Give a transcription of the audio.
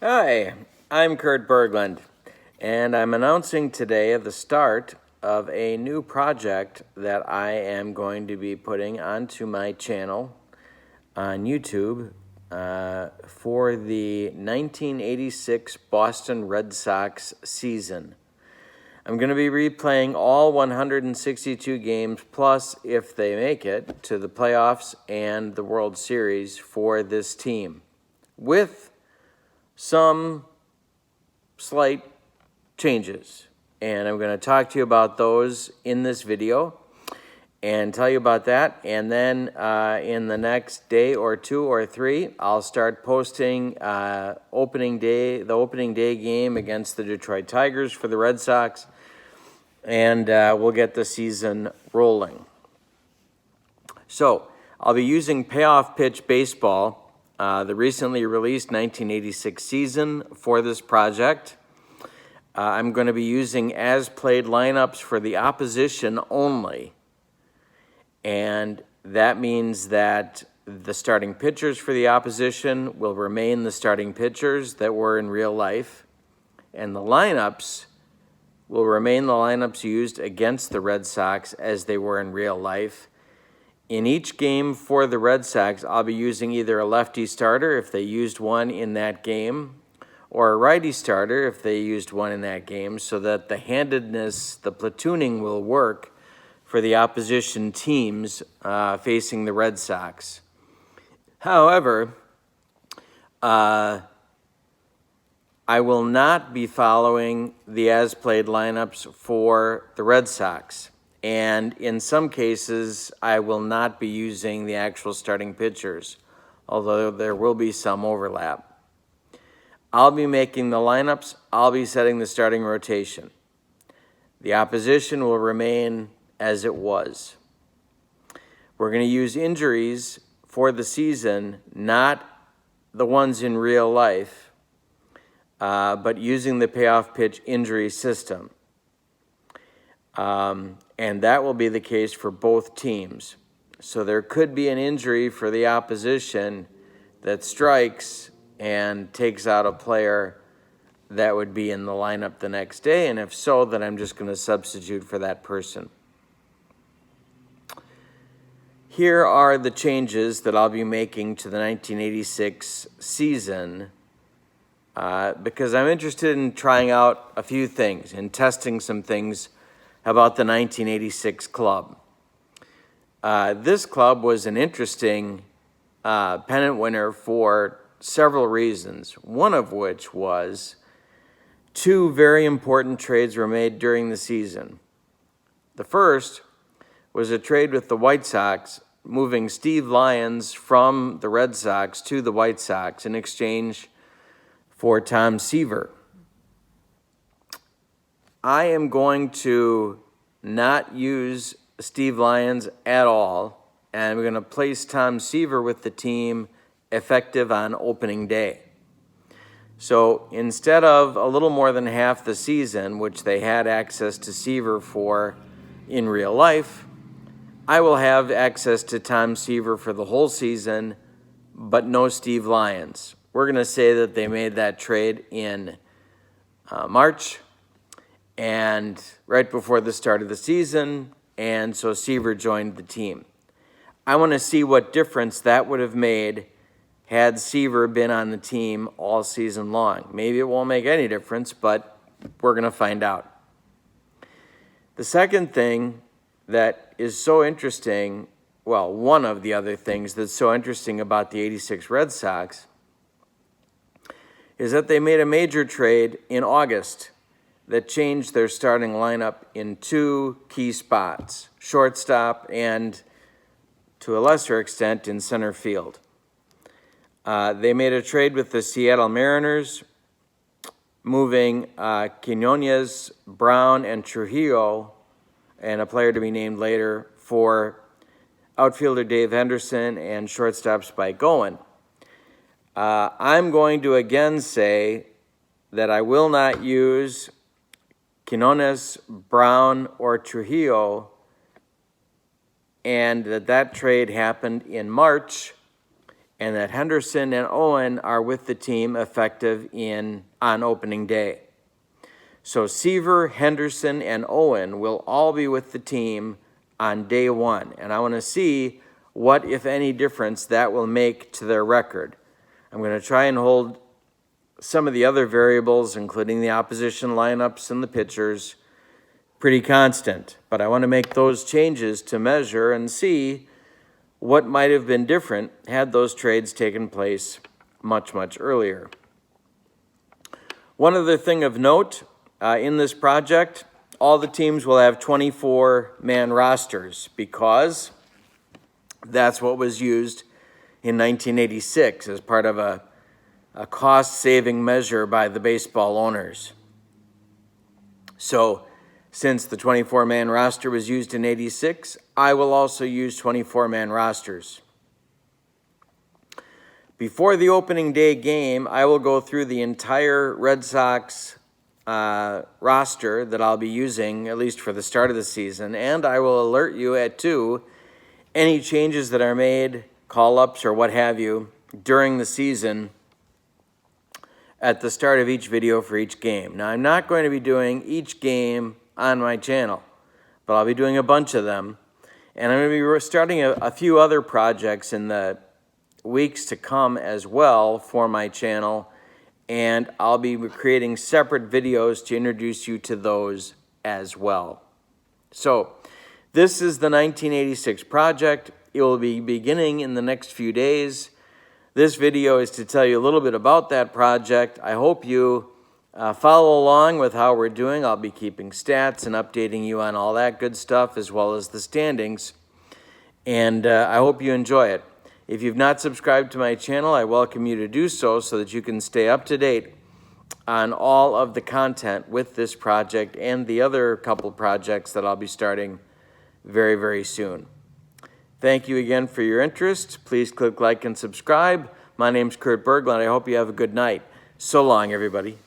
Hi, I'm Kurt Berglund, and I'm announcing today the start of a new project that I am going to be putting onto my channel on YouTube for the 1986 Boston Red Sox season. I'm going to be replaying all 162 games, plus if they make it to the playoffs and the World Series for this team, with some slight changes. And I'm going to talk to you about those in this video and tell you about that. And then in the next day or two or three, I'll start posting the opening day game against the Detroit Tigers for the Red Sox, and we'll get the season rolling. So I'll be using Payoff Pitch Baseball, the recently released 1986 season, for this project. I'm going to be using as-played lineups for the opposition only, and that means that the starting pitchers for the opposition will remain the starting pitchers that were in real life, and the lineups will remain the lineups used against the Red Sox as they were in real life. In each game for the Red Sox, I'll be using either a lefty starter if they used one in that game, or a righty starter if they used one in that game, so that the handedness, the platooning will work for the opposition teams facing the Red Sox. However, I will not be following the as-played lineups for the Red Sox. And in some cases, I will not be using the actual starting pitchers, although there will be some overlap. I'll be making the lineups. I'll be setting the starting rotation. The opposition will remain as it was. We're going to use injuries for the season, not the ones in real life, but using the Payoff Pitch injury system. And that will be the case for both teams. So there could be an injury for the opposition that strikes and takes out a player that would be in the lineup the next day, and if so, then I'm just going to substitute for that person. Here are the changes that I'll be making to the 1986 season because I'm interested in trying out a few things and testing some things about the 1986 club. This club was an interesting pennant winner for several reasons, one of which was two very important trades were made during the season. The first was a trade with the White Sox, moving Steve Lyons from the Red Sox to the White Sox in exchange for Tom Seaver. I am going to not use Steve Lyons at all, and I'm going to place Tom Seaver with the team effective on opening day. So instead of a little more than half the season, which they had access to Seaver for in real life, I will have access to Tom Seaver for the whole season, but no Steve Lyons. We're going to say that they made that trade in March, and right before the start of the season, and so Seaver joined the team. I want to see what difference that would have made had Seaver been on the team all season long. Maybe it won't make any difference, but we're going to find out. The second thing that is so interesting, well, one of the other things that's so interesting about the 86 Red Sox is that they made a major trade in August that changed their starting lineup in two key spots, shortstop and, to a lesser extent, in center field. They made a trade with the Seattle Mariners, moving Quinones, Brown, and Trujillo, and a player to be named later, for outfielder Dave Henderson and shortstop Spike Owen. I'm going to again say that I will not use Quinones, Brown, or Trujillo, and that trade happened in March, and that Henderson and Owen are with the team effective on opening day. So Seaver, Henderson, and Owen will all be with the team on day one, and I want to see what, if any, difference that will make to their record. I'm going to try and hold some of the other variables, including the opposition lineups and the pitchers, pretty constant, but I want to make those changes to measure and see what might have been different had those trades taken place much, much earlier. One other thing of note, in this project, all the teams will have 24-man rosters because that's what was used in 1986 as part of a cost-saving measure by the baseball owners. So since the 24-man roster was used in 86, I will also use 24-man rosters. Before the opening day game, I will go through the entire Red Sox roster that I'll be using, at least for the start of the season, and I will alert you at any changes that are made, call-ups or what have you, during the season at the start of each video for each game. Now, I'm not going to be doing each game on my channel, but I'll be doing a bunch of them, and I'm going to be starting a few other projects in the weeks to come as well for my channel, and I'll be creating separate videos to introduce you to those as well. So this is the 1986 project. It will be beginning in the next few days. This video is to tell you a little bit about that project. I hope you follow along with how we're doing. I'll be keeping stats and updating you on all that good stuff as well as the standings. And I hope you enjoy it. If you've not subscribed to my channel, I welcome you to do so that you can stay up to date on all of the content with this project and the other couple projects that I'll be starting very, very soon. Thank you again for your interest. Please click like and subscribe. My name's Kurt Berglund. I hope you have a good night. So long, everybody.